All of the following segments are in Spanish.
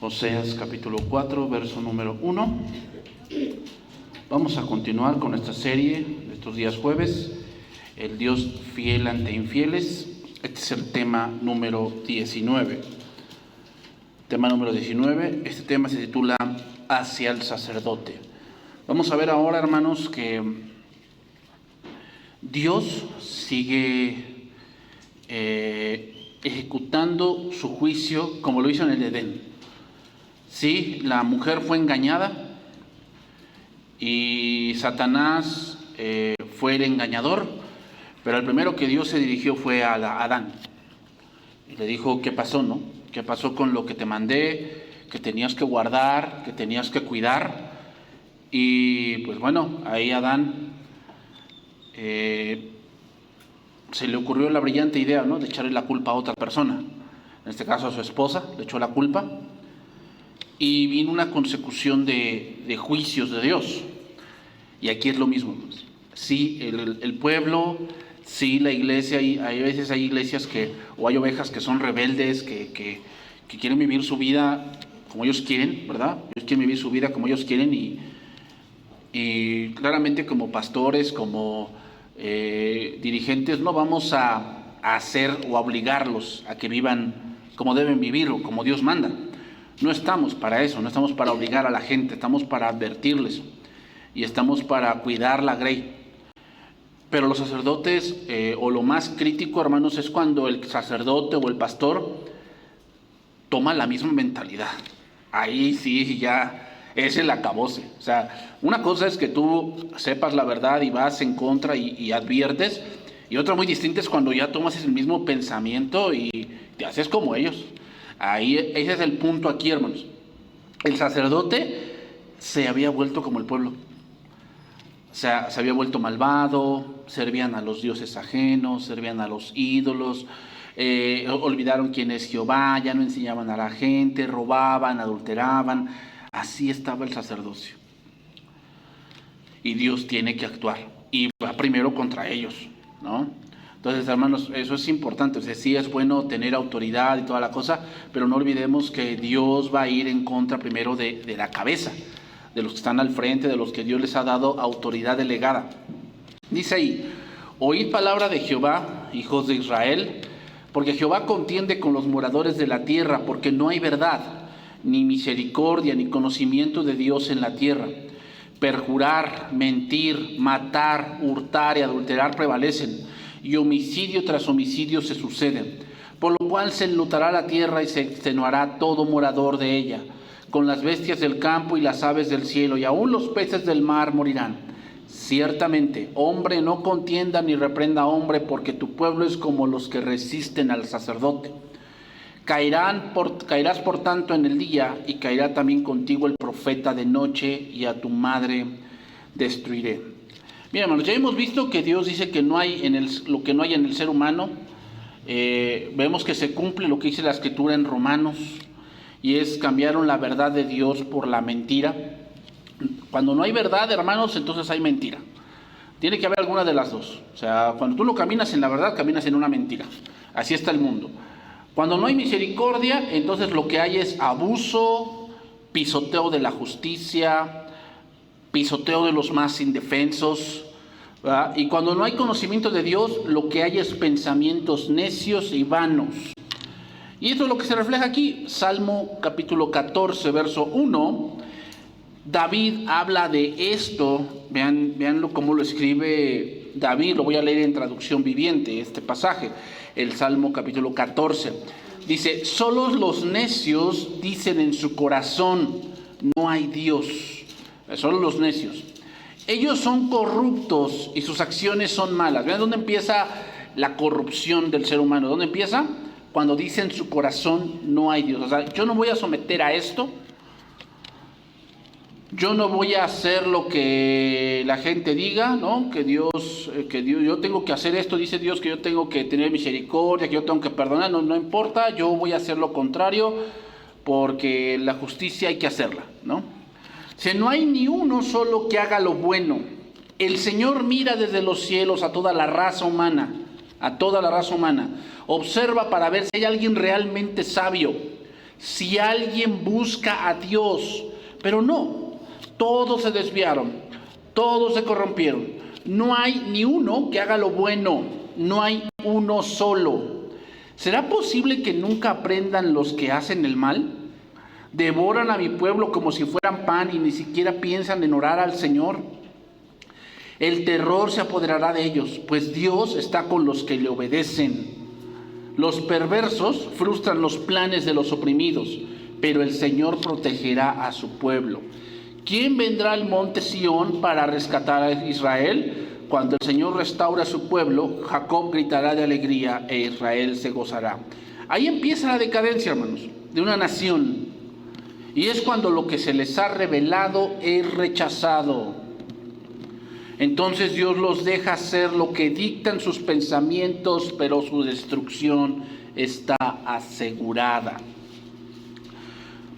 Oseas capítulo 4, verso número 1. Vamos a continuar con esta serie de estos días jueves, el Dios fiel ante infieles. Este es el tema número 19. Tema número 19, este tema se titula Hacia el sacerdote. Vamos a ver ahora, hermanos, que Dios sigue ejecutando su juicio como lo hizo en el Edén. Sí, la mujer fue engañada y Satanás fue el engañador, pero el primero que Dios se dirigió fue a Adán. Y le dijo, ¿qué pasó, no? ¿Qué pasó con lo que te mandé, que tenías que guardar, que tenías que cuidar? Y pues bueno, ahí Adán se le ocurrió la brillante idea, ¿no?, de echarle la culpa a otra persona. En este caso a su esposa, le echó la culpa. Y vino una consecución de juicios de Dios. Y aquí es lo mismo. Sí, el pueblo, sí, la iglesia, hay veces hay iglesias o hay ovejas que son rebeldes, que quieren vivir su vida como ellos quieren, ¿verdad? Ellos quieren vivir su vida como ellos quieren y claramente como pastores, como dirigentes, no vamos a hacer o a obligarlos a que vivan como deben vivir o como Dios manda. No estamos para eso, no estamos para obligar a la gente, estamos para advertirles y estamos para cuidar la grey. Pero los sacerdotes, o lo más crítico, hermanos, es cuando el sacerdote o el pastor toma la misma mentalidad. Ahí sí ya es el acabose. O sea, una cosa es que tú sepas la verdad y vas en contra y adviertes, y otra muy distinta es cuando ya tomas el mismo pensamiento y te haces como ellos. Ahí, ese es el punto aquí, hermanos. El sacerdote se había vuelto como el pueblo. O sea, se había vuelto malvado, servían a los dioses ajenos, servían a los ídolos, olvidaron quién es Jehová, ya no enseñaban a la gente, robaban, adulteraban. Así estaba el sacerdocio. Y Dios tiene que actuar. Y va primero contra ellos, ¿no? Entonces, hermanos, eso es importante. O sea, sí es bueno tener autoridad y toda la cosa, pero no olvidemos que Dios va a ir en contra primero de la cabeza, de los que están al frente, de los que Dios les ha dado autoridad delegada. Dice ahí, oíd palabra de Jehová, hijos de Israel, porque Jehová contiende con los moradores de la tierra, porque no hay verdad, ni misericordia, ni conocimiento de Dios en la tierra. Perjurar, mentir, matar, hurtar y adulterar prevalecen, y homicidio tras homicidio se suceden, por lo cual se enlutará la tierra y se extenuará todo morador de ella, con las bestias del campo y las aves del cielo, y aún los peces del mar morirán. Ciertamente, hombre no contienda ni reprenda a hombre, porque tu pueblo es como los que resisten al sacerdote. Caerás por tanto en el día, y caerá también contigo el profeta de noche, y a tu madre destruiré. Bien, hermanos, ya hemos visto que Dios dice que no hay lo que no hay en el ser humano. Vemos que se cumple lo que dice la Escritura en Romanos, y es cambiaron la verdad de Dios por la mentira. Cuando no hay verdad, hermanos, entonces hay mentira. Tiene que haber alguna de las dos. O sea, cuando tú no caminas en la verdad, caminas en una mentira. Así está el mundo. Cuando no hay misericordia, entonces lo que hay es abuso, pisoteo de la justicia, pisoteo de los más indefensos, ¿verdad? Y cuando no hay conocimiento de Dios, lo que hay es pensamientos necios y vanos. Y esto es lo que se refleja aquí. Salmo capítulo 14, verso 1. David habla de esto. Veanlo cómo lo escribe David. Lo voy a leer en traducción viviente, este pasaje. El Salmo capítulo 14. Dice, solo los necios dicen en su corazón, no hay Dios. Solo los necios. Ellos son corruptos y sus acciones son malas. ¿Vean dónde empieza la corrupción del ser humano? ¿Dónde empieza? Cuando dice en su corazón no hay Dios. O sea, yo no voy a someter a esto. Yo no voy a hacer lo que la gente diga, ¿no? Que Dios, yo tengo que hacer esto, dice Dios, que yo tengo que tener misericordia, que yo tengo que perdonar. No importa, yo voy a hacer lo contrario, porque la justicia hay que hacerla, ¿no? Si no hay ni uno solo que haga lo bueno. El Señor mira desde los cielos a toda la raza humana, observa para ver si hay alguien realmente sabio, si alguien busca a Dios. Pero no, todos se desviaron, todos se corrompieron. No hay ni uno que haga lo bueno, no hay uno solo. ¿Será posible que nunca aprendan los que hacen el mal? Devoran a mi pueblo como si fueran pan y ni siquiera piensan en orar al Señor. El terror se apoderará de ellos, pues Dios está con los que le obedecen. Los perversos frustran los planes de los oprimidos, pero el Señor protegerá a su pueblo. ¿Quién vendrá al monte Sión para rescatar a Israel? Cuando el Señor restaure a su pueblo, Jacob gritará de alegría e Israel se gozará. Ahí empieza la decadencia, hermanos, de una nación. Y es cuando lo que se les ha revelado es rechazado. Entonces Dios los deja hacer lo que dictan sus pensamientos, pero su destrucción está asegurada.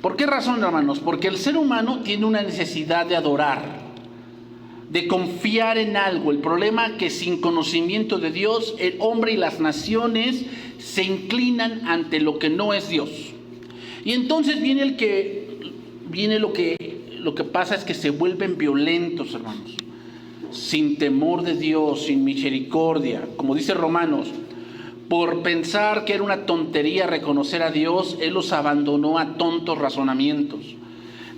¿Por qué razón, hermanos? Porque el ser humano tiene una necesidad de adorar, de confiar en algo. El problema es que sin conocimiento de Dios, el hombre y las naciones se inclinan ante lo que no es Dios. Y entonces lo que pasa es que se vuelven violentos, hermanos, sin temor de Dios, sin misericordia. Como dice Romanos, por pensar que era una tontería reconocer a Dios, Él los abandonó a tontos razonamientos.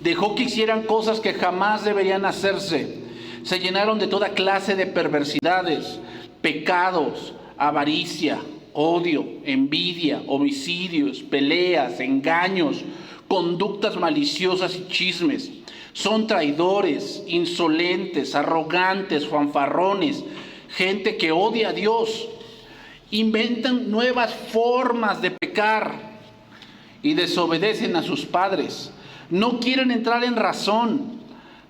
Dejó que hicieran cosas que jamás deberían hacerse. Se llenaron de toda clase de perversidades, pecados, avaricia, odio, envidia, homicidios, peleas, engaños, conductas maliciosas y chismes. Son traidores, insolentes, arrogantes, fanfarrones, gente que odia a Dios. Inventan nuevas formas de pecar y desobedecen a sus padres. No quieren entrar en razón,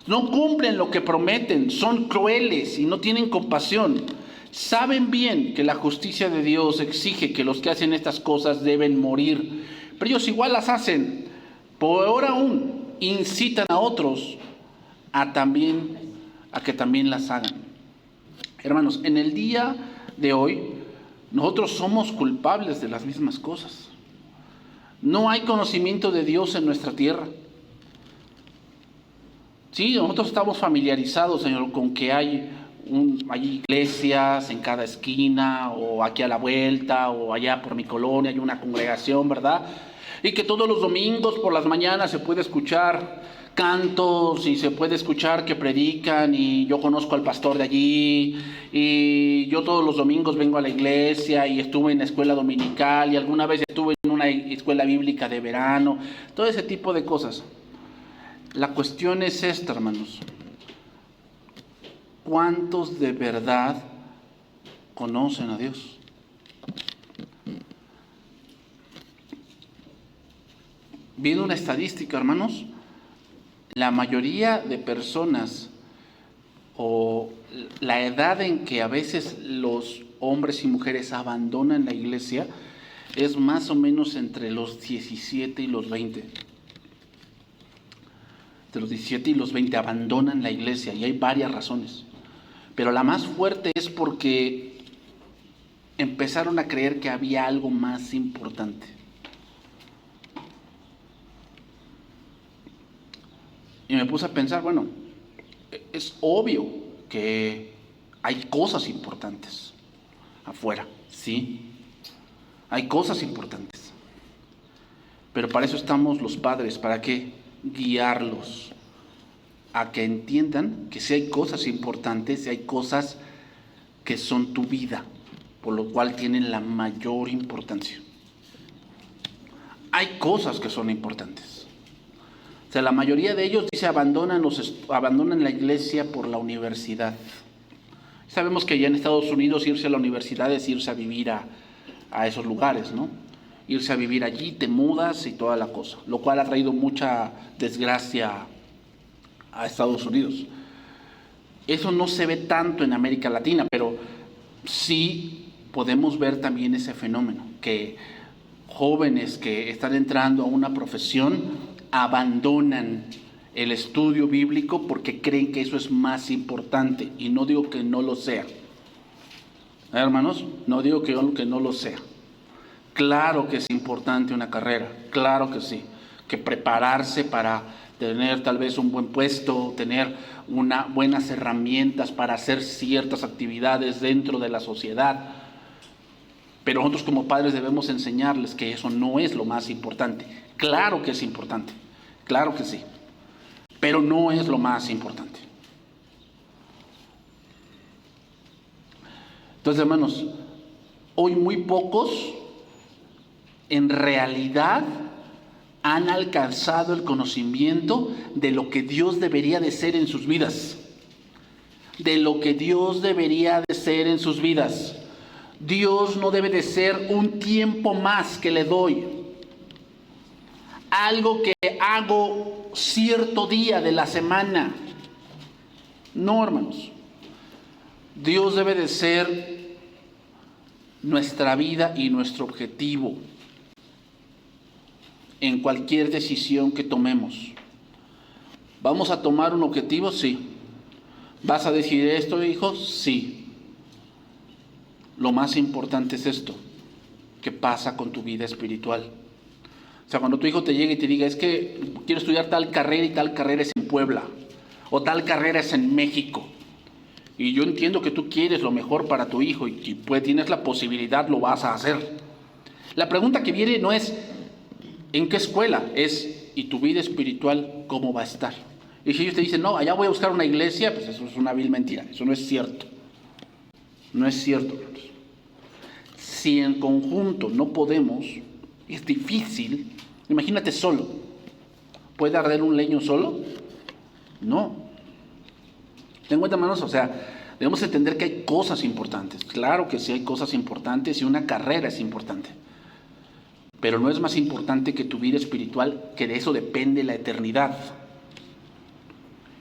no cumplen lo que prometen, son crueles y no tienen compasión. Saben bien que la justicia de Dios exige que los que hacen estas cosas deben morir, pero ellos igual las hacen. Peor aún, incitan a otros a que también las hagan. Hermanos, en el día de hoy, nosotros somos culpables de las mismas cosas. No hay conocimiento de Dios en nuestra tierra. Sí, nosotros estamos familiarizados, Señor, con que hay iglesias en cada esquina, o aquí a la vuelta, o allá por mi colonia hay una congregación, ¿verdad? Y que todos los domingos por las mañanas se puede escuchar cantos y se puede escuchar que predican, y yo conozco al pastor de allí, y yo todos los domingos vengo a la iglesia y estuve en la escuela dominical y alguna vez estuve en una escuela bíblica de verano, todo ese tipo de cosas. La cuestión es esta, hermanos: ¿cuántos de verdad conocen a Dios? Viendo una estadística, hermanos, la mayoría de personas, o la edad en que a veces los hombres y mujeres abandonan la iglesia, es más o menos entre los 17 y los 20. De los 17 y los 20 abandonan la iglesia, y hay varias razones. Pero la más fuerte es porque empezaron a creer que había algo más importante. Y me puse a pensar, bueno, es obvio que hay cosas importantes afuera, ¿sí? Hay cosas importantes. Pero para eso estamos los padres, ¿para qué? Guiarlos a que entiendan que sí hay cosas importantes, sí hay cosas que son tu vida, por lo cual tienen la mayor importancia. Hay cosas que son importantes. O sea, la mayoría de ellos dice abandonan la iglesia por la universidad. Sabemos que ya en Estados Unidos irse a la universidad es irse a vivir a esos lugares, ¿no? Irse a vivir allí, te mudas y toda la cosa, lo cual ha traído mucha desgracia a Estados Unidos. Eso no se ve tanto en América Latina, pero sí podemos ver también ese fenómeno, que jóvenes que están entrando a una profesión abandonan el estudio bíblico porque creen que eso es más importante, y no digo que no lo sea. Hermanos, no digo que no lo sea. Claro que es importante una carrera, claro que sí, que prepararse para tener tal vez un buen puesto, tener buenas herramientas para hacer ciertas actividades dentro de la sociedad. Pero nosotros como padres debemos enseñarles que eso no es lo más importante. Claro que es importante, claro que sí, pero no es lo más importante. Entonces, hermanos, hoy muy pocos en realidad han alcanzado el conocimiento de lo que Dios debería de ser en sus vidas. De lo que Dios debería de ser en sus vidas. Dios no debe de ser un tiempo más que le doy. Algo que hago cierto día de la semana. No, hermanos. Dios debe de ser nuestra vida y nuestro objetivo en cualquier decisión que tomemos. ¿Vamos a tomar un objetivo? Sí. ¿Vas a decidir esto, hijo? Sí. Lo más importante es esto. ¿Qué pasa con tu vida espiritual? O sea, cuando tu hijo te llegue y te diga, es que quiero estudiar tal carrera y tal carrera es en Puebla, o tal carrera es en México. Y yo entiendo que tú quieres lo mejor para tu hijo y pues tienes la posibilidad, lo vas a hacer. La pregunta que viene no es ¿en qué escuela? Es ¿y tu vida espiritual cómo va a estar? Y si ellos te dicen, no, allá voy a buscar una iglesia, pues eso es una vil mentira, eso no es cierto. No es cierto, hermanos. Si en conjunto no podemos, es difícil, imagínate solo. ¿Puede arder un leño solo? No. Ten en cuenta, hermanos, o sea, debemos entender que hay cosas importantes. Claro que sí hay cosas importantes y una carrera es importante. Pero no es más importante que tu vida espiritual, que de eso depende la eternidad.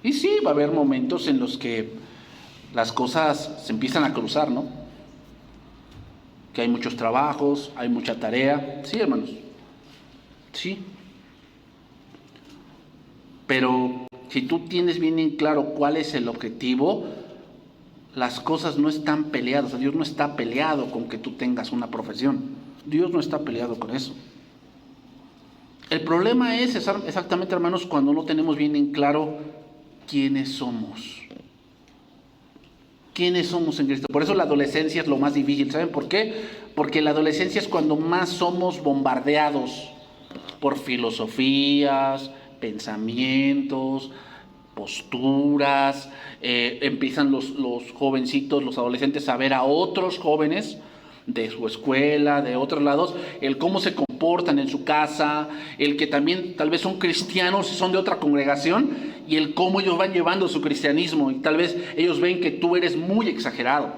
Y sí, va a haber momentos en los que las cosas se empiezan a cruzar, ¿no? Que hay muchos trabajos, hay mucha tarea. Sí, hermanos. Sí. Pero si tú tienes bien en claro cuál es el objetivo, las cosas no están peleadas. O sea, Dios no está peleado con que tú tengas una profesión. Dios no está peleado con eso. El problema es exactamente, hermanos, cuando no tenemos bien en claro quiénes somos. ¿Quiénes somos en Cristo? Por eso la adolescencia es lo más difícil. ¿Saben por qué? Porque la adolescencia es cuando más somos bombardeados por filosofías, pensamientos, posturas. Empiezan los jovencitos, los adolescentes a ver a otros jóvenes de su escuela, de otros lados, el cómo se comportan en su casa, el que también tal vez son cristianos y son de otra congregación, y el cómo ellos van llevando su cristianismo, y tal vez ellos ven que tú eres muy exagerado,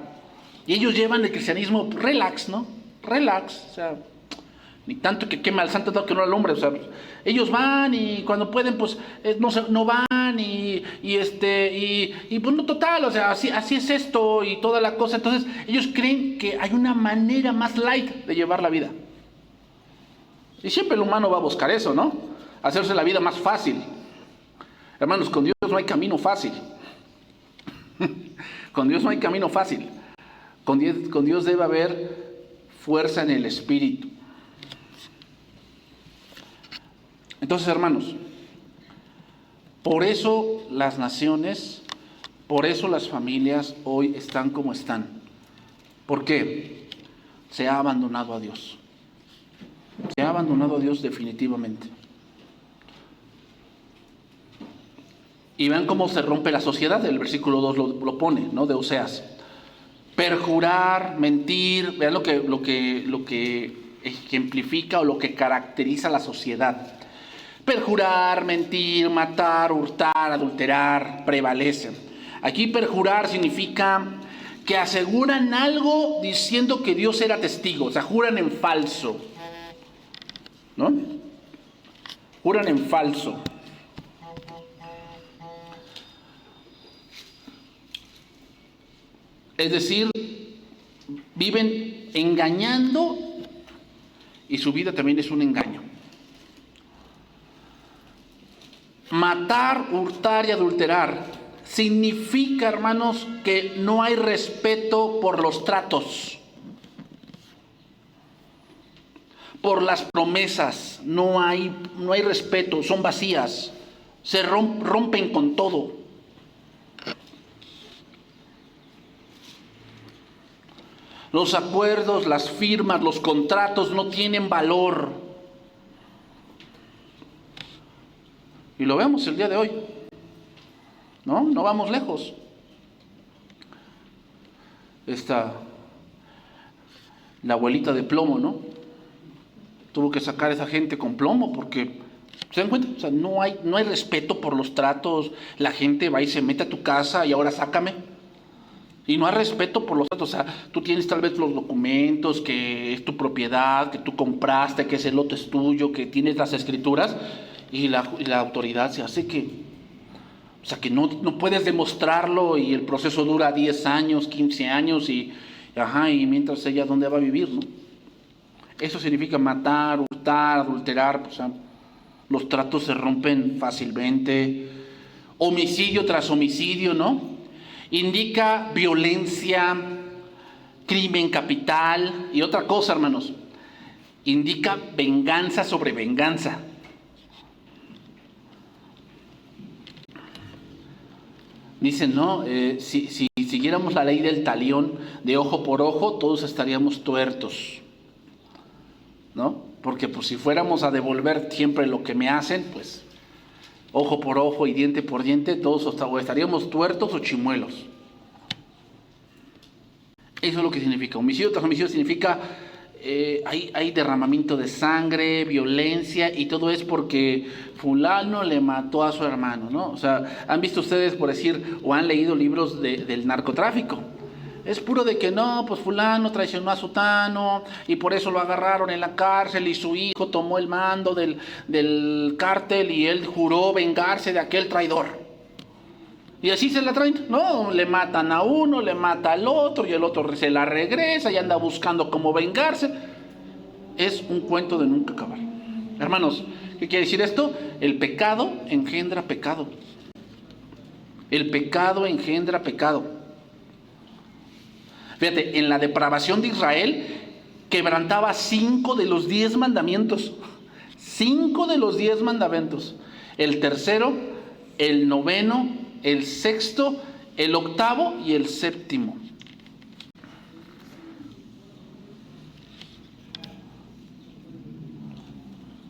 y ellos llevan el cristianismo relax, ¿no? Relax, o sea, ni tanto que quema al santo, tanto que no al hombre, o sea, ellos van y cuando pueden, pues, no van y pues no, total, o sea, así es esto y toda la cosa. Entonces, ellos creen que hay una manera más light de llevar la vida. Y siempre el humano va a buscar eso, ¿no? Hacerse la vida más fácil. Hermanos, con Dios no hay camino fácil. Con Dios no hay camino fácil. Con Dios debe haber fuerza en el espíritu. Entonces, hermanos, por eso las naciones, por eso las familias hoy están como están. ¿Por qué? Se ha abandonado a Dios. Se ha abandonado a Dios definitivamente. Y vean cómo se rompe la sociedad. El versículo 2 lo pone, ¿no? De Oseas. Perjurar, mentir, vean lo que ejemplifica o lo que caracteriza a la sociedad. Perjurar, mentir, matar, hurtar, adulterar, prevalecen. Aquí perjurar significa que aseguran algo diciendo que Dios era testigo, o sea, juran en falso, ¿no? Juran en falso. Es decir, viven engañando y su vida también es un engaño. Matar, hurtar y adulterar significa, hermanos, que no hay respeto por los tratos. por las promesas, no hay respeto, son vacías, se rompen con todo. Los acuerdos, las firmas, los contratos no tienen valor. Y lo vemos el día de hoy. No vamos lejos. La abuelita de plomo, ¿no? Tuvo que sacar a esa gente con plomo porque, ¿se dan cuenta? O sea, no hay respeto por los tratos. La gente va y se mete a tu casa y ahora sácame. Y no hay respeto por los tratos. O sea, tú tienes tal vez los documentos, que es tu propiedad, que tú compraste, que ese lote es tuyo, que tienes las escrituras, y la autoridad se hace que... O sea, que no puedes demostrarlo y el proceso dura 10 años, 15 años y mientras ella, ¿dónde va a vivir, no? Eso significa matar, hurtar, adulterar. O sea, los tratos se rompen fácilmente. Homicidio tras homicidio, ¿no? Indica violencia, crimen capital y otra cosa, hermanos. Indica venganza sobre venganza. Dicen, ¿no? Si siguiéramos la ley del talión de ojo por ojo, todos estaríamos tuertos, ¿no? Porque pues si fuéramos a devolver siempre lo que me hacen, pues ojo por ojo y diente por diente, todos estaríamos tuertos o chimuelos. Eso es lo que significa. Homicidio tras homicidio significa hay derramamiento de sangre, violencia, y todo es porque fulano le mató a su hermano, ¿no? O sea, han visto ustedes, por decir, o han leído libros del narcotráfico. Es puro de que no, pues fulano traicionó a sutano y por eso lo agarraron en la cárcel y su hijo tomó el mando del cártel y él juró vengarse de aquel traidor. Y así se la traen, ¿no? Le matan a uno, le mata al otro y el otro se la regresa y anda buscando cómo vengarse. Es un cuento de nunca acabar. Hermanos, ¿qué quiere decir esto? El pecado engendra pecado. El pecado engendra pecado. Fíjate, en la depravación de Israel quebrantaba 5 de los 10 mandamientos. 5 de los 10 mandamientos. El tercero, el noveno, el sexto, el octavo y el séptimo.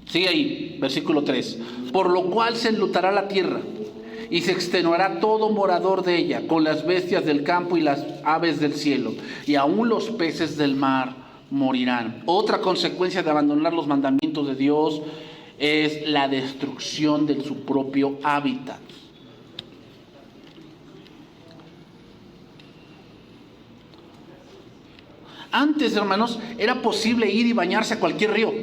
Sigue ahí, versículo 3. Por lo cual se enlutará la tierra y se extenuará todo morador de ella, con las bestias del campo y las aves del cielo, y aún los peces del mar morirán. Otra consecuencia de abandonar los mandamientos de Dios es la destrucción de su propio hábitat. Antes, hermanos, era posible ir y bañarse a cualquier río.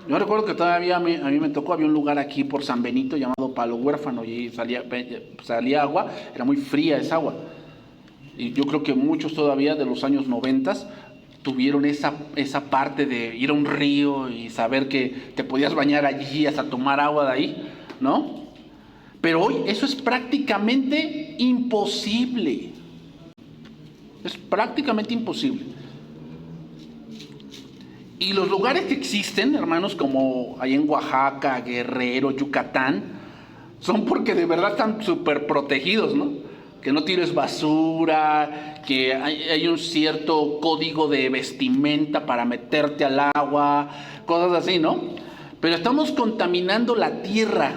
Yo recuerdo que todavía a mí me tocó, había un lugar aquí por San Benito llamado Palo Huérfano y salía agua, era muy fría esa agua. Y yo creo que muchos todavía de los años 90 tuvieron esa parte de ir a un río y saber que te podías bañar allí, hasta tomar agua de ahí, ¿no? Pero hoy eso es prácticamente imposible. Es prácticamente imposible. Y los lugares que existen, hermanos, como ahí en Oaxaca, Guerrero, Yucatán, son porque de verdad están súper protegidos, ¿no? Que no tires basura, que hay un cierto código de vestimenta para meterte al agua, cosas así, ¿no? Pero estamos contaminando la tierra.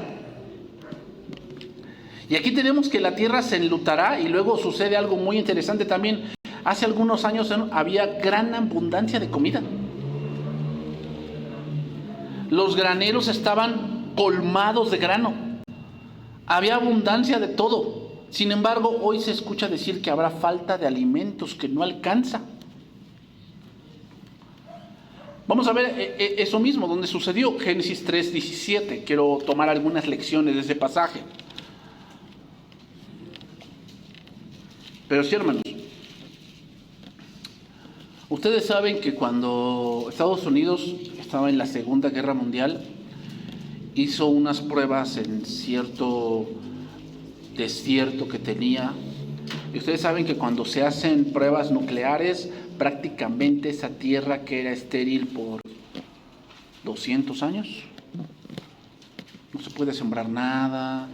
Y aquí tenemos que la tierra se enlutará y luego sucede algo muy interesante también. Hace algunos años había gran abundancia de comida. Los graneros estaban colmados de grano. Había abundancia de todo. Sin embargo, hoy se escucha decir que habrá falta de alimentos, que no alcanza. Vamos a ver eso mismo, donde sucedió. Génesis 3:17. Quiero tomar algunas lecciones de ese pasaje. Pero sí, hermanos, ustedes saben que cuando Estados Unidos estaba en la Segunda Guerra Mundial, hizo unas pruebas en cierto desierto que tenía. Y ustedes saben que cuando se hacen pruebas nucleares prácticamente esa tierra que era estéril por 200 años. No se puede sembrar nada,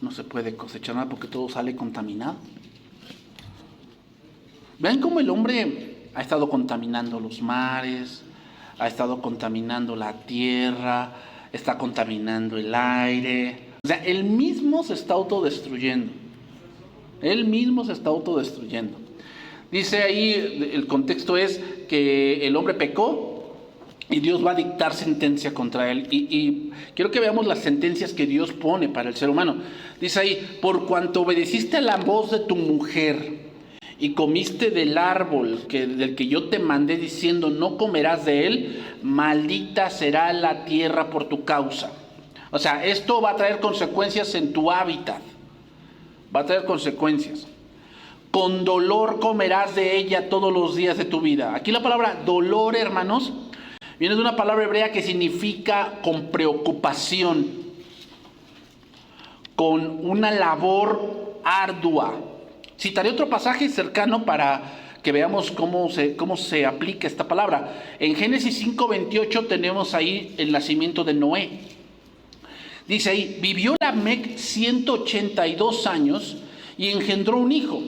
no se puede cosechar nada porque todo sale contaminado. Vean cómo el hombre ha estado contaminando los mares, ha estado contaminando la tierra, está contaminando el aire. O sea, él mismo se está autodestruyendo. Él mismo se está autodestruyendo. Dice ahí, el contexto es que el hombre pecó y Dios va a dictar sentencia contra él. Y quiero que veamos las sentencias que Dios pone para el ser humano. Dice ahí, por cuanto obedeciste a la voz de tu mujer y comiste del árbol del que yo te mandé diciendo, no comerás de él, maldita será la tierra por tu causa. O sea, esto va a traer consecuencias en tu hábitat. Va a traer consecuencias. Con dolor comerás de ella todos los días de tu vida. Aquí la palabra dolor, hermanos, viene de una palabra hebrea que significa con preocupación, con una labor ardua. Citaré otro pasaje cercano para que veamos cómo se aplica esta palabra. En Génesis 5:28 tenemos ahí el nacimiento de Noé. Dice ahí, vivió Lamec 182 años y engendró un hijo.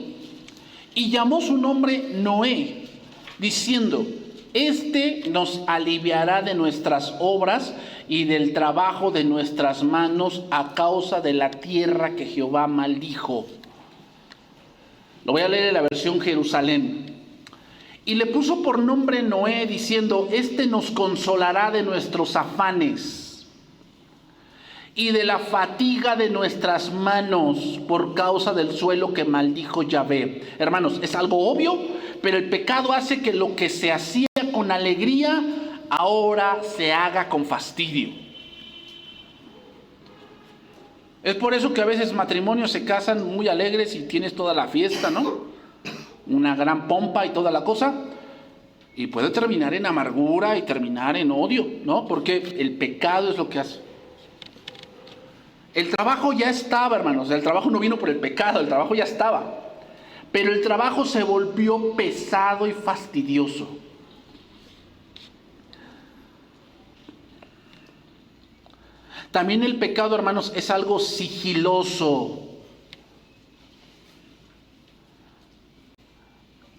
Y llamó su nombre Noé, diciendo, este nos aliviará de nuestras obras y del trabajo de nuestras manos a causa de la tierra que Jehová maldijo. Lo voy a leer en la versión Jerusalén. Y le puso por nombre Noé, diciendo, este nos consolará de nuestros afanes y de la fatiga de nuestras manos por causa del suelo que maldijo Yahvé. Hermanos, es algo obvio, pero el pecado hace que lo que se hacía con alegría ahora se haga con fastidio. Es por eso que a veces matrimonios se casan muy alegres y tienes toda la fiesta, ¿no? Una gran pompa y toda la cosa, y puede terminar en amargura y terminar en odio, ¿no? Porque el pecado es lo que hace. El trabajo ya estaba, hermanos, el trabajo no vino por el pecado, el trabajo ya estaba. Pero el trabajo se volvió pesado y fastidioso. También el pecado, hermanos, es algo sigiloso.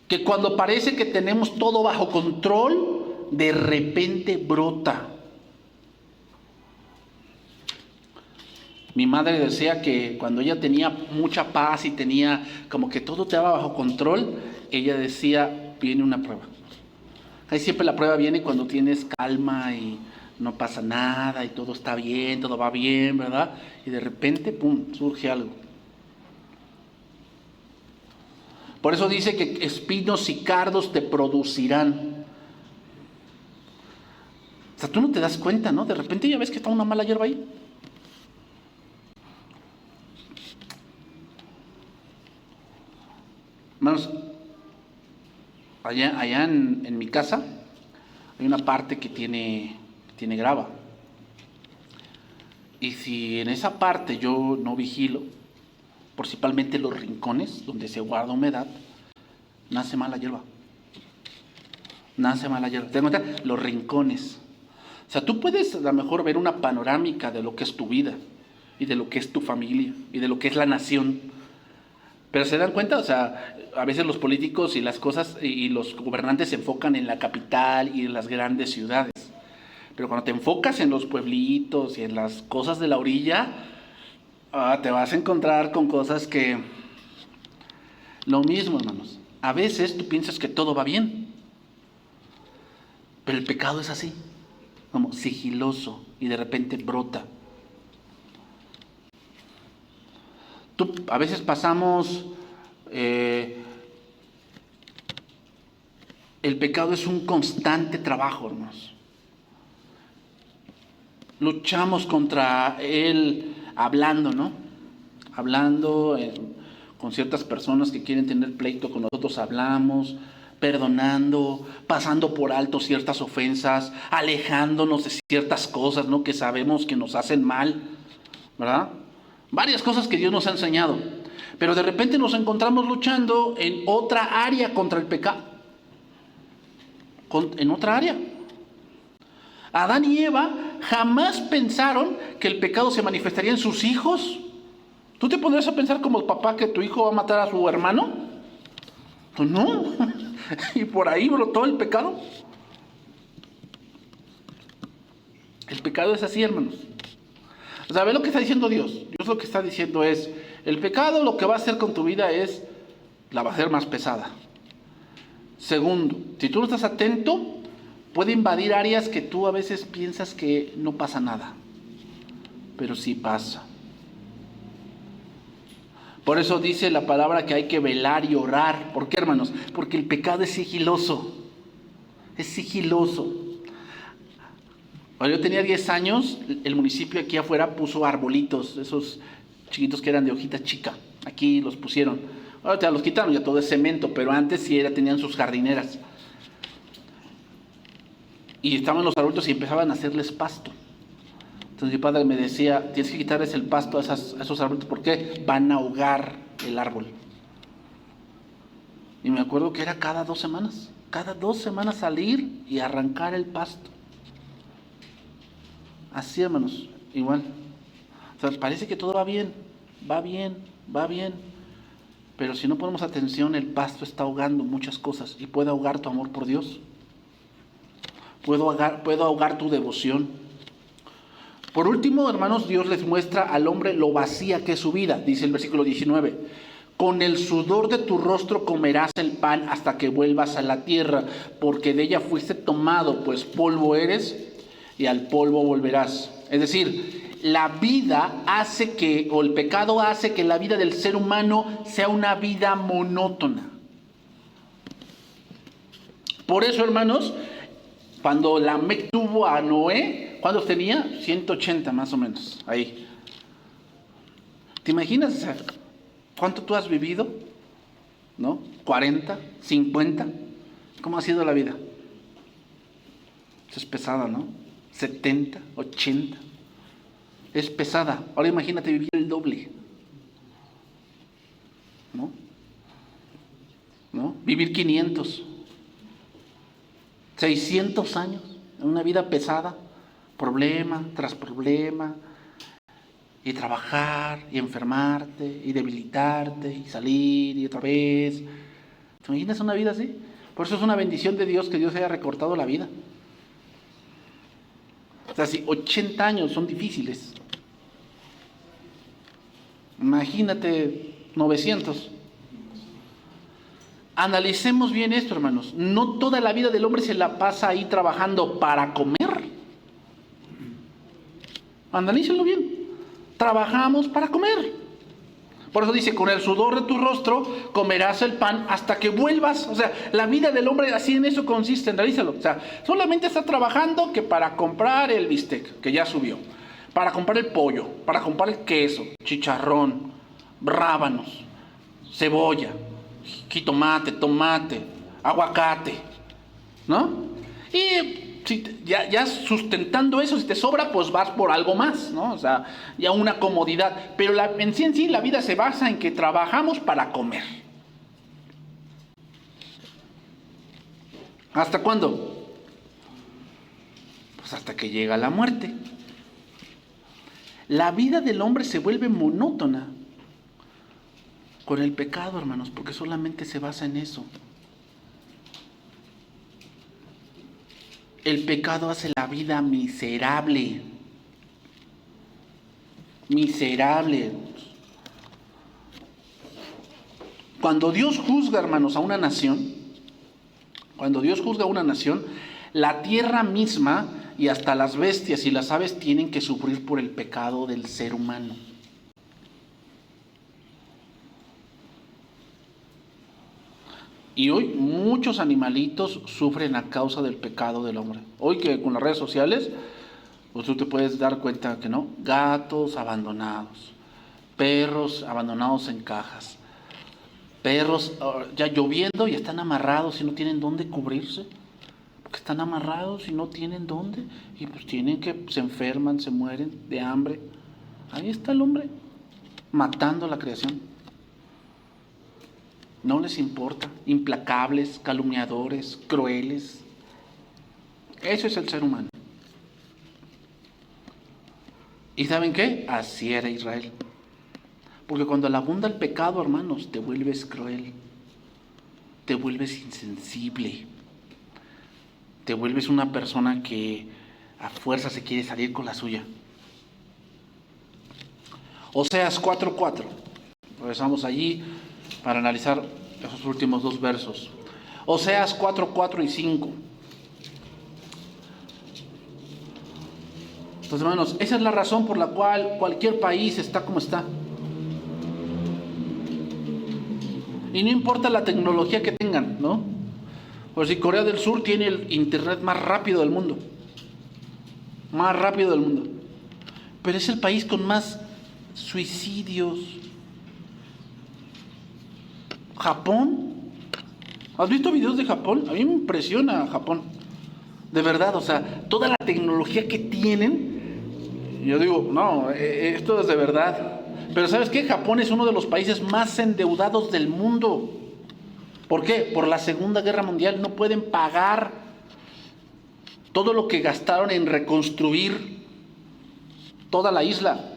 Que cuando parece que tenemos todo bajo control, de repente brota. Mi madre decía que cuando ella tenía mucha paz y tenía como que todo te daba bajo control, ella decía, viene una prueba. Ahí siempre la prueba viene cuando tienes calma y no pasa nada y todo está bien, todo va bien, ¿verdad? Y de repente, pum, surge algo. Por eso dice que espinos y cardos te producirán. O sea, tú no te das cuenta, ¿no? De repente ya ves que está una mala hierba ahí. Hermanos, allá en mi casa hay una parte que tiene grava. Y si en esa parte yo no vigilo, principalmente los rincones donde se guarda humedad, nace mala hierba. Nace mala hierba. ¿Te das cuenta? Los rincones. O sea, tú puedes a lo mejor ver una panorámica de lo que es tu vida y de lo que es tu familia y de lo que es la nación. Pero ¿se dan cuenta? O sea, a veces los políticos y las cosas y los gobernantes se enfocan en la capital y en las grandes ciudades. Pero cuando te enfocas en los pueblitos y en las cosas de la orilla, te vas a encontrar con cosas que... Lo mismo, hermanos. A veces tú piensas que todo va bien. Pero el pecado es así, como sigiloso y de repente brota. A veces pasamos, el pecado es un constante trabajo, hermanos. Luchamos contra él hablando, ¿no? Hablando con ciertas personas que quieren tener pleito con nosotros, hablamos, perdonando, pasando por alto ciertas ofensas, alejándonos de ciertas cosas, ¿no? Que sabemos que nos hacen mal, ¿verdad? Varias cosas que Dios nos ha enseñado. Pero de repente nos encontramos luchando en otra área contra el pecado. en otra área. Adán y Eva jamás pensaron que el pecado se manifestaría en sus hijos. ¿Tú te pondrías a pensar como papá que tu hijo va a matar a su hermano? Pues no. Y por ahí brotó el pecado. El pecado es así, hermanos. O sea, ve lo que está diciendo Dios. Dios lo que está diciendo es, el pecado lo que va a hacer con tu vida es, la va a hacer más pesada. Segundo, si tú no estás atento, puede invadir áreas que tú a veces piensas que no pasa nada. Pero sí pasa. Por eso dice la palabra que hay que velar y orar. ¿Por qué, hermanos? Porque el pecado es sigiloso. Es sigiloso. Cuando yo tenía 10 años, el municipio aquí afuera puso arbolitos, esos chiquitos que eran de hojita chica. Aquí los pusieron. Ahora ya los quitaron, ya todo es cemento, pero antes sí tenían sus jardineras. Y estaban los arbolitos y empezaban a hacerles pasto. Entonces mi padre me decía, tienes que quitarles el pasto a esos arbolitos, ¿por qué? Van a ahogar el árbol. Y me acuerdo que era cada 2 semanas. Cada 2 semanas salir y arrancar el pasto. Así, hermanos, igual. O sea, parece que todo va bien, va bien, va bien. Pero si no ponemos atención, el pasto está ahogando muchas cosas. Y puede ahogar tu amor por Dios. Puede ahogar tu devoción. Por último, hermanos, Dios les muestra al hombre lo vacía que es su vida. Dice el versículo 19. Con el sudor de tu rostro comerás el pan hasta que vuelvas a la tierra, porque de ella fuiste tomado, pues polvo eres y al polvo volverás. Es decir, la vida hace que, o el pecado hace que la vida del ser humano sea una vida monótona. Por eso, hermanos, cuando Lamec tuvo a Noé, ¿cuántos tenía? 180 más o menos, ahí. ¿Te imaginas cuánto tú has vivido? ¿No? 40, 50. ¿Cómo ha sido la vida? Eso es pesada, ¿no? 70, 80. Es pesada. Ahora imagínate vivir el doble. ¿No? Vivir 500. 600 años. En una vida pesada. Problema tras problema. Y trabajar, y enfermarte, y debilitarte, y salir, y otra vez. ¿Te imaginas una vida así? Por eso es una bendición de Dios que Dios haya recortado la vida. O sea, si 80 años son difíciles, imagínate 900. Analicemos bien esto, hermanos. No toda la vida del hombre se la pasa ahí trabajando para comer. Analícenlo bien. Trabajamos para comer. Por eso dice, con el sudor de tu rostro comerás el pan hasta que vuelvas. O sea, la vida del hombre así en eso consiste, analízalo. O sea, solamente está trabajando que para comprar el bistec, que ya subió, para comprar el pollo, para comprar el queso, chicharrón, rábanos, cebolla, jitomate, tomate, aguacate, ¿no? Y si ya sustentando eso, si te sobra, pues vas por algo más, ¿no? O sea, ya una comodidad. Pero en sí la vida se basa en que trabajamos para comer. ¿Hasta cuándo? Pues hasta que llega la muerte. La vida del hombre se vuelve monótona con el pecado, hermanos, porque solamente se basa en eso. El pecado hace la vida miserable. Miserable. Cuando Dios juzga, hermanos, a una nación, la tierra misma y hasta las bestias y las aves tienen que sufrir por el pecado del ser humano. Y hoy muchos animalitos sufren a causa del pecado del hombre. Hoy que con las redes sociales, pues tú te puedes dar cuenta que no. Gatos abandonados, perros abandonados en cajas, perros ya lloviendo y están amarrados y no tienen dónde cubrirse. Porque están amarrados y no tienen dónde. Y pues se enferman, se mueren de hambre. Ahí está el hombre, matando a la creación. No les importa, implacables, calumniadores, crueles, Eso es el ser humano. ¿Y saben qué? Así era Israel. Porque cuando abunda el pecado, hermanos, te vuelves cruel, te vuelves insensible, te vuelves una persona que a fuerza se quiere salir con la suya. Oseas 4:4. Regresamos allí para analizar esos últimos dos versos. Oseas 4:4 y 5. Entonces, hermanos, esa es la razón por la cual cualquier país está como está. Y no importa la tecnología que tengan, ¿no? Por si Corea del Sur tiene el internet más rápido del mundo. Más rápido del mundo. Pero es el país con más suicidios. Japón. ¿Has visto videos de Japón? A mí me impresiona Japón. De verdad, o sea, toda la tecnología que tienen. Yo digo, no, esto es de verdad. Pero ¿sabes qué? Japón es uno de los países más endeudados del mundo. ¿Por qué? Por la Segunda Guerra Mundial. No pueden pagar todo lo que gastaron en reconstruir toda la isla.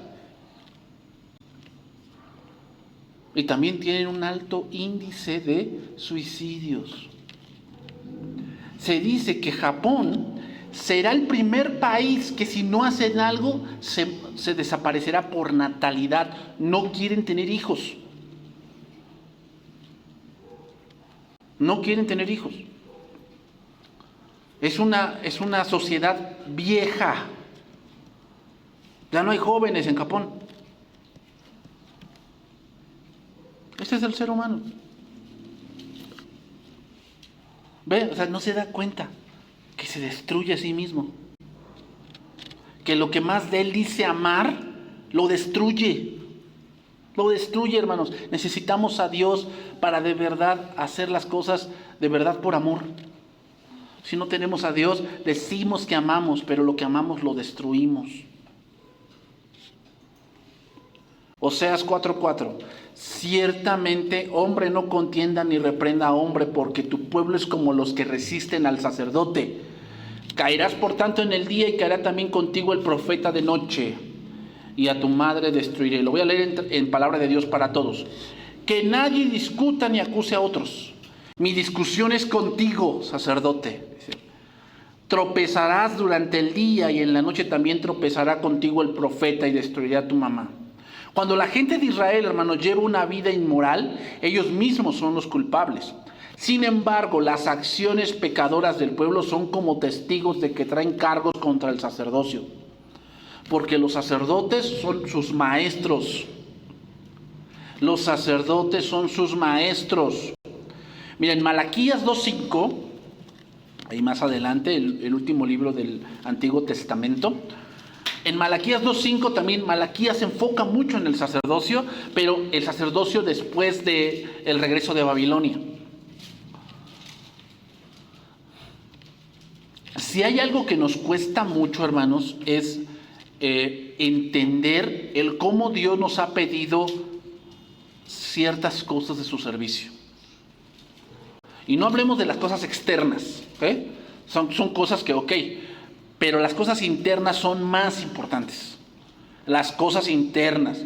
Y también tienen un alto índice de suicidios. Se dice que Japón será el primer país que si no hacen algo se desaparecerá por natalidad. No quieren tener hijos. No quieren tener hijos. Es una sociedad vieja. Ya no hay jóvenes en Japón. Ese es el ser humano. Ve, o sea, no se da cuenta que se destruye a sí mismo. Que lo que más de él dice amar, lo destruye. Lo destruye, hermanos. Necesitamos a Dios para de verdad hacer las cosas de verdad por amor. Si no tenemos a Dios, decimos que amamos, pero lo que amamos lo destruimos. Oseas 4:4. Ciertamente, hombre no contienda ni reprenda a hombre, porque tu pueblo es como los que resisten al sacerdote. Caerás por tanto en el día y caerá también contigo el profeta de noche, y a tu madre destruiré. Lo voy a leer en palabra de Dios para todos. Que nadie discuta ni acuse a otros. Mi discusión es contigo, sacerdote. Tropezarás durante el día y en la noche también tropezará contigo el profeta y destruirá a tu mamá. Cuando la gente de Israel, hermanos, lleva una vida inmoral, ellos mismos son los culpables. Sin embargo, las acciones pecadoras del pueblo son como testigos de que traen cargos contra el sacerdocio. Porque los sacerdotes son sus maestros. Los sacerdotes son sus maestros. Miren, Malaquías 2:5, ahí más adelante, el último libro del Antiguo Testamento. En Malaquías 2:5 también Malaquías se enfoca mucho en el sacerdocio, pero el sacerdocio después del regreso de Babilonia. Si hay algo que nos cuesta mucho, hermanos, es entender el cómo Dios nos ha pedido ciertas cosas de su servicio. Y no hablemos de las cosas externas, ¿okay? Son cosas que, ok, pero las cosas internas son más importantes. Las cosas internas.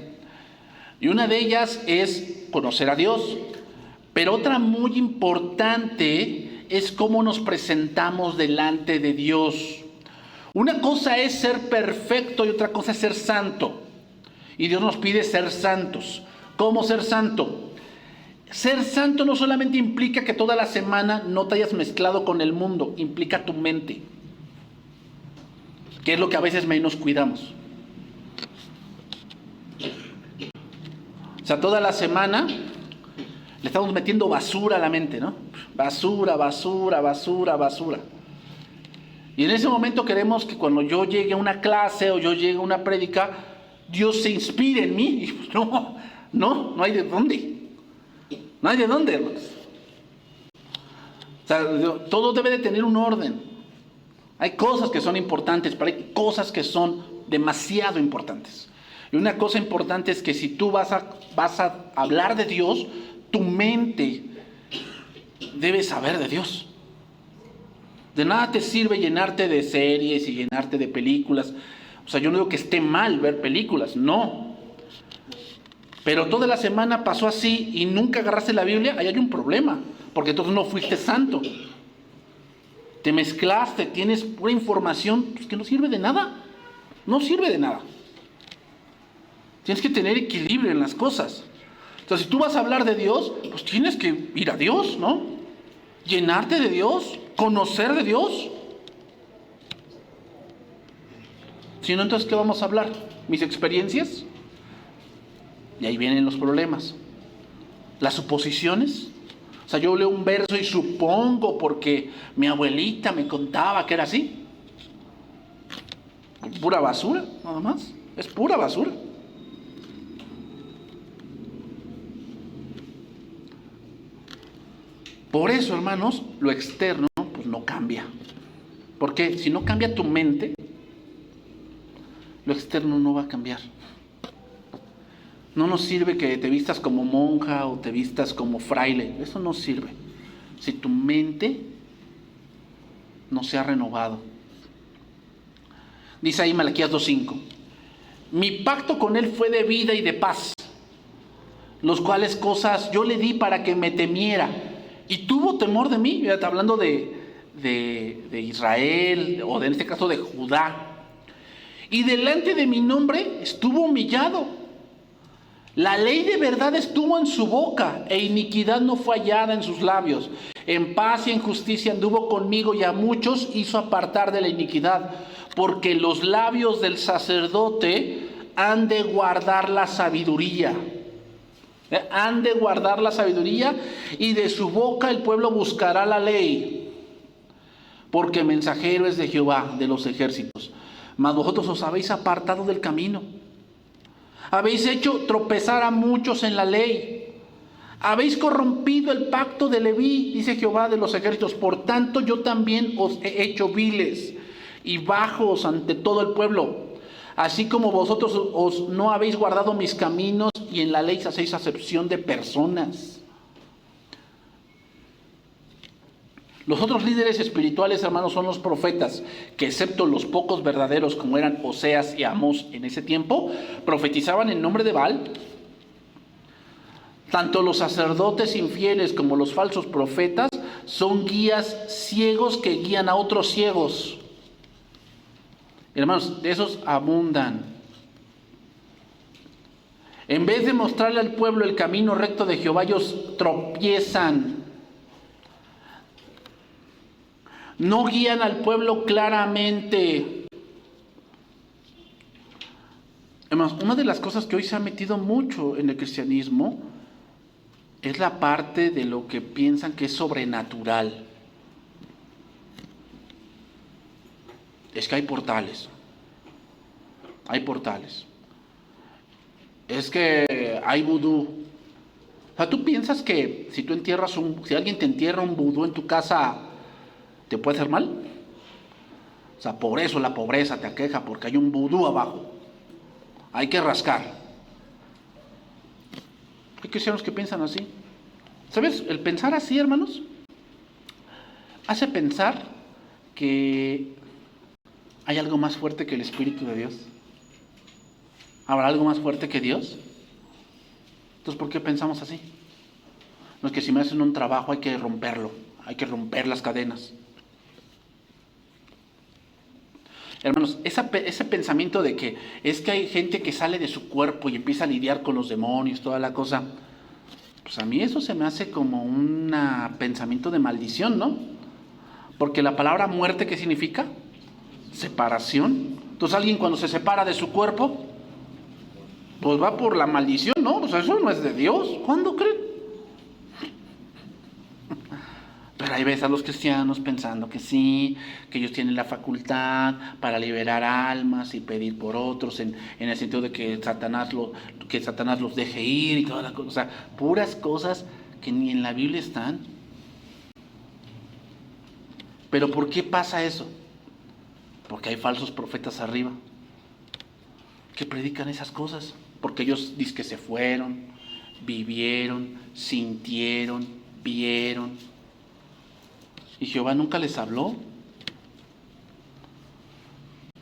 Y una de ellas es conocer a Dios. Pero otra muy importante es cómo nos presentamos delante de Dios. Una cosa es ser perfecto y otra cosa es ser santo. Y Dios nos pide ser santos. ¿Cómo ser santo? Ser santo no solamente implica que toda la semana no te hayas mezclado con el mundo, implica tu mente, que es lo que a veces menos cuidamos. O sea, toda la semana le estamos metiendo basura a la mente, ¿no? Basura, basura, basura, basura. Y en ese momento queremos que cuando yo llegue a una clase o yo llegue a una prédica, Dios se inspire en mí. Y no hay de dónde. No hay de dónde, hermanos. O sea, todo debe de tener un orden. Hay cosas que son importantes, pero hay cosas que son demasiado importantes. Y una cosa importante es que si tú vas a hablar de Dios, tu mente debe saber de Dios. De nada te sirve llenarte de series y llenarte de películas. O sea, yo no digo que esté mal ver películas, no. Pero toda la semana pasó así y nunca agarraste la Biblia, ahí hay un problema, porque entonces no fuiste santo. Te mezclaste, tienes pura información pues, que no sirve de nada. No sirve de nada. Tienes que tener equilibrio en las cosas. Entonces, si tú vas a hablar de Dios, pues tienes que ir a Dios, ¿no? Llenarte de Dios, conocer de Dios. Si no, entonces, ¿qué vamos a hablar? ¿Mis experiencias? Y ahí vienen los problemas. Las suposiciones. O sea, yo leo un verso y supongo porque mi abuelita me contaba que era así. Pura basura, nada más. Es pura basura. Por eso, hermanos, lo externo pues no cambia. Porque si no cambia tu mente, lo externo no va a cambiar. No nos sirve que te vistas como monja o te vistas como fraile. Eso no sirve. Si tu mente no se ha renovado. Dice ahí Malaquías 2:5. Mi pacto con él fue de vida y de paz, los cuales cosas yo le di para que me temiera. Y tuvo temor de mí. Mira, está hablando de Israel, o en este caso de Judá. Y delante de mi nombre estuvo humillado. La ley de verdad estuvo en su boca, e iniquidad no fue hallada en sus labios. En paz y en justicia anduvo conmigo, y a muchos hizo apartar de la iniquidad. Porque los labios del sacerdote han de guardar la sabiduría. Han de guardar la sabiduría, y de su boca el pueblo buscará la ley. Porque mensajero es de Jehová de los ejércitos. Mas vosotros os habéis apartado del camino. Habéis hecho tropezar a muchos en la ley. Habéis corrompido el pacto de Leví, dice Jehová de los ejércitos. Por tanto, yo también os he hecho viles y bajos ante todo el pueblo. Así como vosotros no habéis guardado mis caminos, y en la ley hacéis acepción de personas. Los otros líderes espirituales, hermanos, son los profetas, que excepto los pocos verdaderos, como eran Oseas y Amós en ese tiempo, profetizaban en nombre de Baal. Tanto los sacerdotes infieles como los falsos profetas son guías ciegos que guían a otros ciegos. Hermanos, de esos abundan. En vez de mostrarle al pueblo el camino recto de Jehová, ellos tropiezan. No guían al pueblo claramente. Hermanos, una de las cosas que hoy se ha metido mucho en el cristianismo es la parte de lo que piensan que es sobrenatural. Es que hay portales. Hay portales. Es que hay vudú. O sea, ¿tú piensas que si alguien te entierra un vudú en tu casa, te puede hacer mal? O sea, por eso la pobreza te aqueja, porque hay un vudú abajo. Hay que rascar. Hay cristianos que piensan así. ¿Sabes? El pensar así, hermanos, hace pensar que hay algo más fuerte que el Espíritu de Dios. ¿Habrá algo más fuerte que Dios? Entonces, ¿por qué pensamos así? No es que si me hacen un trabajo hay que romperlo, hay que romper las cadenas. Hermanos, ese pensamiento de que es que hay gente que sale de su cuerpo y empieza a lidiar con los demonios, toda la cosa, pues a mí eso se me hace como un pensamiento de maldición, ¿no? Porque la palabra muerte, ¿qué significa? Separación. Entonces alguien cuando se separa de su cuerpo, pues va por la maldición, ¿no? Pues eso no es de Dios. ¿Cuándo creen? Pero ahí ves a los cristianos pensando que sí, que ellos tienen la facultad para liberar almas y pedir por otros, en el sentido de que Satanás los deje ir y toda la cosa. O sea, puras cosas que ni en la Biblia están. Pero ¿por qué pasa eso? Porque hay falsos profetas arriba que predican esas cosas. Porque ellos dicen que se fueron, vivieron, sintieron, vieron. ¿Y Jehová nunca les habló?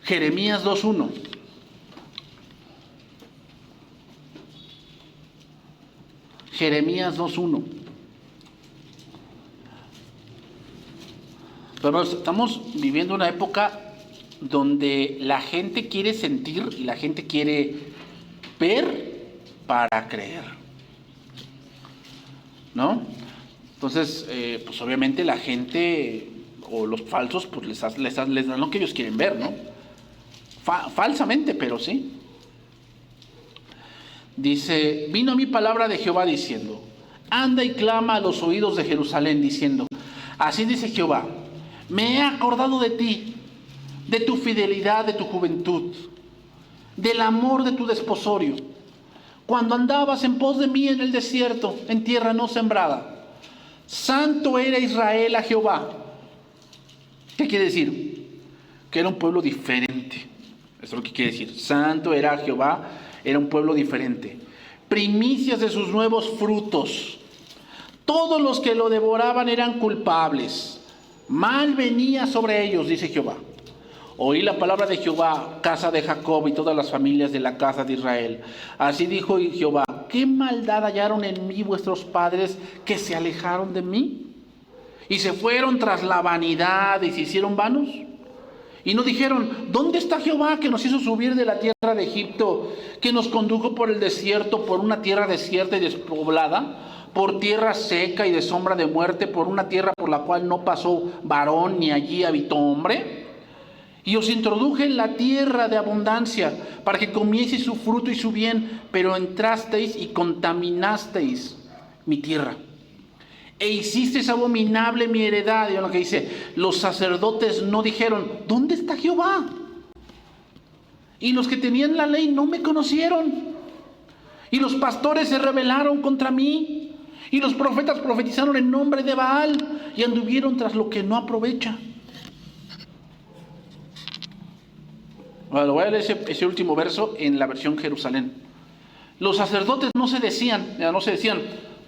Jeremías 2:1. Jeremías 2:1. Pero estamos viviendo una época donde la gente quiere sentir y la gente quiere ver para creer, ¿no? Entonces, pues obviamente la gente o los falsos pues les dan lo que ellos quieren ver, ¿no? Falsamente, pero sí. Dice, vino mi palabra de Jehová diciendo, anda y clama a los oídos de Jerusalén diciendo, así dice Jehová, me he acordado de ti, de tu fidelidad, de tu juventud, del amor de tu desposorio, cuando andabas en pos de mí en el desierto, en tierra no sembrada. Santo era Israel a Jehová. ¿Qué quiere decir? Que era un pueblo diferente. Eso es lo que quiere decir. Santo era Jehová, era un pueblo diferente. Primicias de sus nuevos frutos. Todos los que lo devoraban eran culpables. Mal venía sobre ellos, dice Jehová. Oí la palabra de Jehová, casa de Jacob y todas las familias de la casa de Israel. Así dijo Jehová, ¿qué maldad hallaron en mí vuestros padres que se alejaron de mí? Y se fueron tras la vanidad y se hicieron vanos. Y no dijeron, ¿dónde está Jehová que nos hizo subir de la tierra de Egipto, que nos condujo por el desierto, por una tierra desierta y despoblada, por tierra seca y de sombra de muerte, por una tierra por la cual no pasó varón ni allí habitó hombre? Y os introduje en la tierra de abundancia, para que comieseis su fruto y su bien, pero entrasteis y contaminasteis mi tierra. E hicisteis abominable mi heredad. Y lo que dice, los sacerdotes no dijeron, ¿dónde está Jehová? Y los que tenían la ley no me conocieron. Y los pastores se rebelaron contra mí. Y los profetas profetizaron en nombre de Baal y anduvieron tras lo que no aprovecha. Bueno, voy a leer ese último verso en la versión Jerusalén. Los sacerdotes no se decían,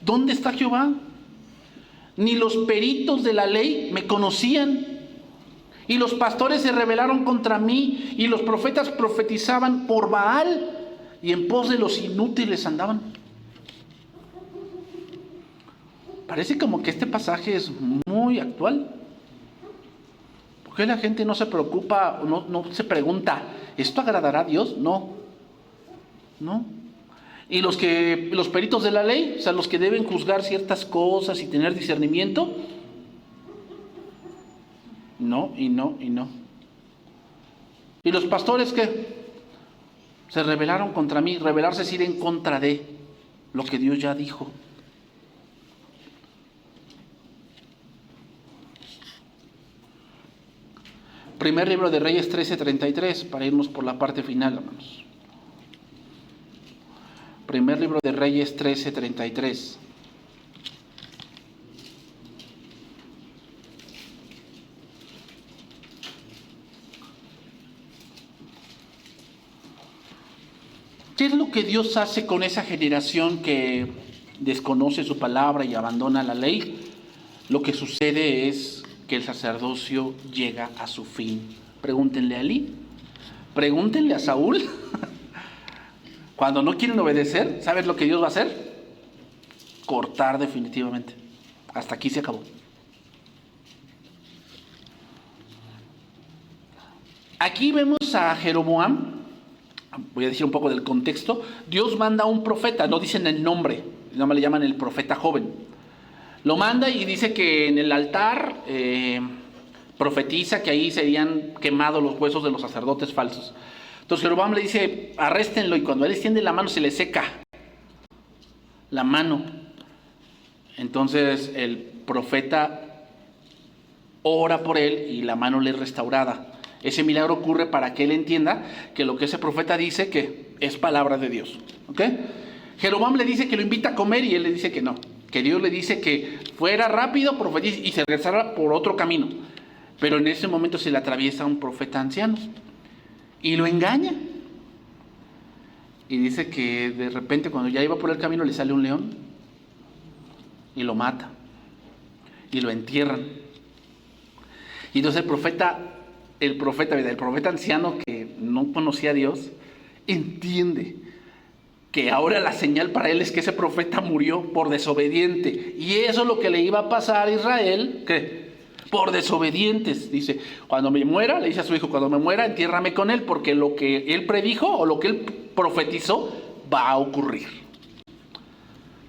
¿dónde está Jehová? Ni los peritos de la ley me conocían. Y los pastores se rebelaron contra mí, y los profetas profetizaban por Baal, y en pos de los inútiles andaban. Parece como que este pasaje es muy actual. ¿Por qué la gente no se preocupa, no se pregunta, ¿esto agradará a Dios? No. Y los peritos de la ley, o sea, los que deben juzgar ciertas cosas y tener discernimiento, no. Y los pastores que se rebelaron contra mí, rebelarse es ir en contra de lo que Dios ya dijo. Primer libro de Reyes 13:33, para irnos por la parte final, hermanos. Primer libro de Reyes 13:33. ¿Qué es lo que Dios hace con esa generación que desconoce su palabra y abandona la ley? Lo que sucede es que el sacerdocio llega a su fin. Pregúntenle a Elí, pregúntenle a Saúl. Cuando no quieren obedecer, ¿sabes lo que Dios va a hacer? Cortar definitivamente. Hasta aquí se acabó. Aquí vemos a Jeroboam. Voy a decir un poco del contexto. Dios manda a un profeta, no dicen el nombre, nada más le llaman el profeta joven. Lo manda y dice que en el altar profetiza que ahí serían quemados los huesos de los sacerdotes falsos. Entonces Jeroboam le dice, arréstenlo, y cuando él extiende la mano se le seca la mano. Entonces el profeta ora por él y la mano le es restaurada. Ese milagro ocurre para que él entienda que lo que ese profeta dice que es palabra de Dios. ¿Ok? Jeroboam le dice que lo invita a comer y él le dice que no. Que Dios le dice que fuera rápido, profetiza y se regresara por otro camino. Pero en ese momento se le atraviesa un profeta anciano y lo engaña. Y dice que de repente cuando ya iba por el camino le sale un león y lo mata y lo entierran. Y entonces el profeta el profeta anciano que no conocía a Dios, entiende que ahora la señal para él es que ese profeta murió por desobediente. Y eso es lo que le iba a pasar a Israel, ¿qué? Por desobedientes. Dice, cuando me muera, le dice a su hijo, cuando me muera, entiérrame con él, porque lo que él predijo o lo que él profetizó va a ocurrir.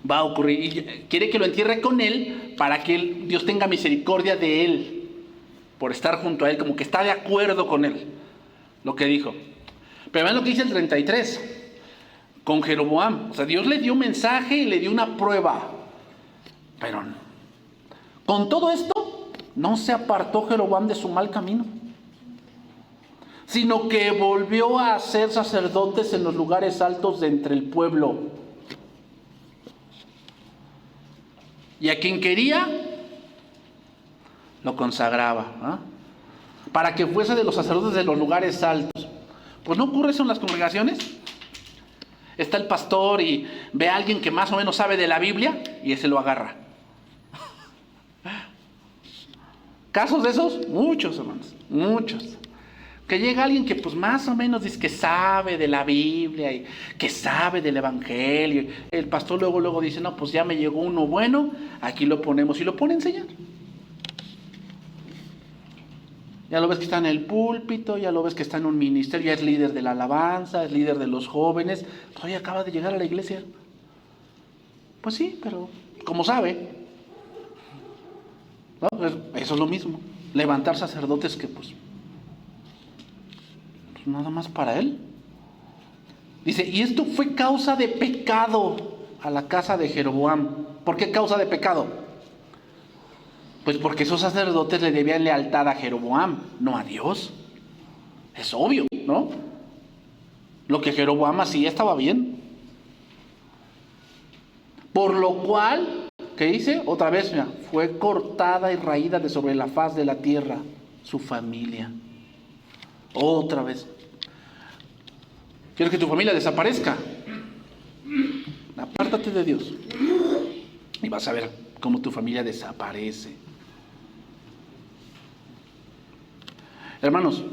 Va a ocurrir. Y quiere que lo entierre con él para que Dios tenga misericordia de él, por estar junto a él, como que está de acuerdo con él, lo que dijo. Pero vean lo que dice el 33. Con Jeroboam, o sea, Dios le dio un mensaje y le dio una prueba, pero con todo esto no se apartó Jeroboam de su mal camino, sino que volvió a ser sacerdotes en los lugares altos de entre el pueblo, y a quien quería lo consagraba, ¿eh? Para que fuese de los sacerdotes de los lugares altos. Pues no ocurre eso en las congregaciones. Está el pastor y ve a alguien que más o menos sabe de la Biblia y ese lo agarra. ¿Casos de esos? Muchos, hermanos, muchos. Que llega alguien que pues más o menos dice que sabe de la Biblia y que sabe del Evangelio. El pastor luego dice, no, pues ya me llegó uno bueno, aquí lo ponemos y lo pone a enseñar. Ya lo ves que está en el púlpito, ya lo ves que está en un ministerio, ya es líder de la alabanza, es líder de los jóvenes. Pues hoy acaba de llegar a la iglesia. Pues sí, pero como sabe, ¿no? Eso es lo mismo. Levantar sacerdotes que pues nada más para él. Dice, y esto fue causa de pecado a la casa de Jeroboam. ¿Por qué causa de pecado? Pues porque esos sacerdotes le debían lealtad a Jeroboam, no a Dios. Es obvio, ¿no? Lo que Jeroboam hacía estaba bien. Por lo cual, ¿qué dice? Otra vez, mira, fue cortada y raída de sobre la faz de la tierra su familia. Otra vez. ¿Quieres que tu familia desaparezca? Apártate de Dios y vas a ver cómo tu familia desaparece. Hermanos,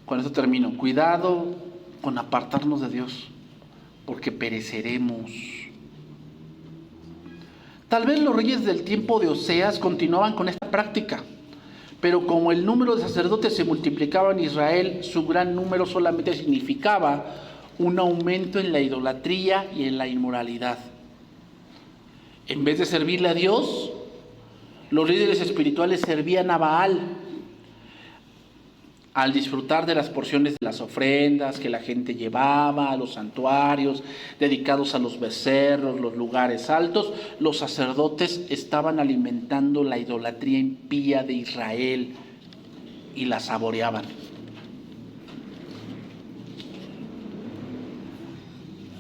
con esto termino. Cuidado con apartarnos de Dios, porque pereceremos. Tal vez los reyes del tiempo de Oseas continuaban con esta práctica, pero como el número de sacerdotes se multiplicaba en Israel, su gran número solamente significaba un aumento en la idolatría y en la inmoralidad. En vez de servirle a Dios, los líderes espirituales servían a Baal, al disfrutar de las porciones de las ofrendas que la gente llevaba a los santuarios dedicados a los becerros, los lugares altos. Los sacerdotes estaban alimentando la idolatría impía de Israel y la saboreaban.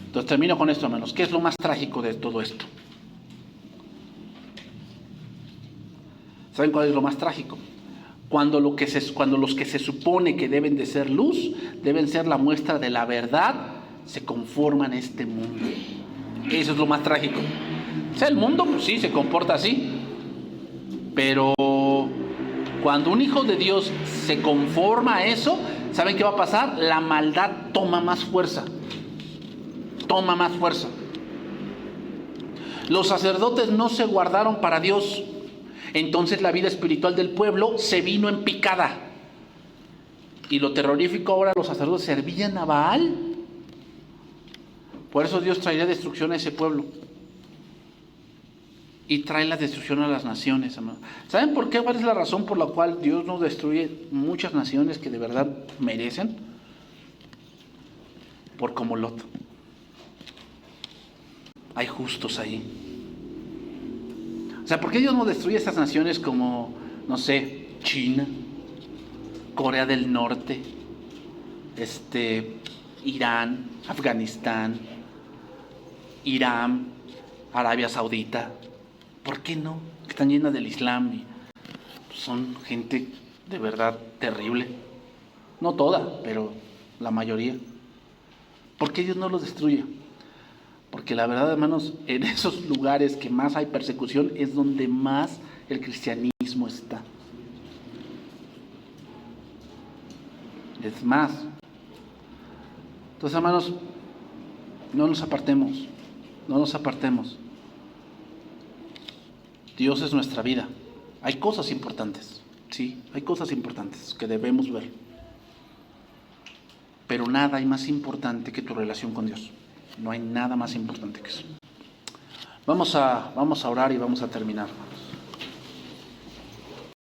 Entonces termino con esto, hermanos. ¿Qué es lo más trágico de todo esto? ¿Saben cuál es lo más trágico? Cuando los que se supone que deben de ser luz, deben ser la muestra de la verdad, se conforman a este mundo. Eso es lo más trágico. O sea, el mundo, pues sí, se comporta así. Pero cuando un hijo de Dios se conforma a eso, ¿saben qué va a pasar? La maldad toma más fuerza. Toma más fuerza. Los sacerdotes no se guardaron para Dios. Entonces la vida espiritual del pueblo se vino en picada. Y lo terrorífico ahora, los sacerdotes servían a Baal. Por eso Dios traerá destrucción a ese pueblo. Y trae la destrucción a las naciones, hermano. ¿Saben por qué? ¿Cuál es la razón por la cual Dios no destruye muchas naciones que de verdad merecen? Por como Lot. Hay justos ahí. O sea, ¿por qué Dios no destruye estas naciones como, no sé, China, Corea del Norte, Irán, Afganistán, Irán, Arabia Saudita? ¿Por qué no? Están llenas del Islam y son gente de verdad terrible. No toda, pero la mayoría. ¿Por qué Dios no los destruye? Porque la verdad, hermanos, en esos lugares que más hay persecución es donde más el cristianismo está. es más. Entonces, hermanos, no nos apartemos, no nos apartemos. Dios es nuestra vida. Hay cosas importantes, sí, hay cosas importantes que debemos ver. Pero nada hay más importante que tu relación con Dios. No hay nada más importante que eso. Vamos a orar y vamos a terminar.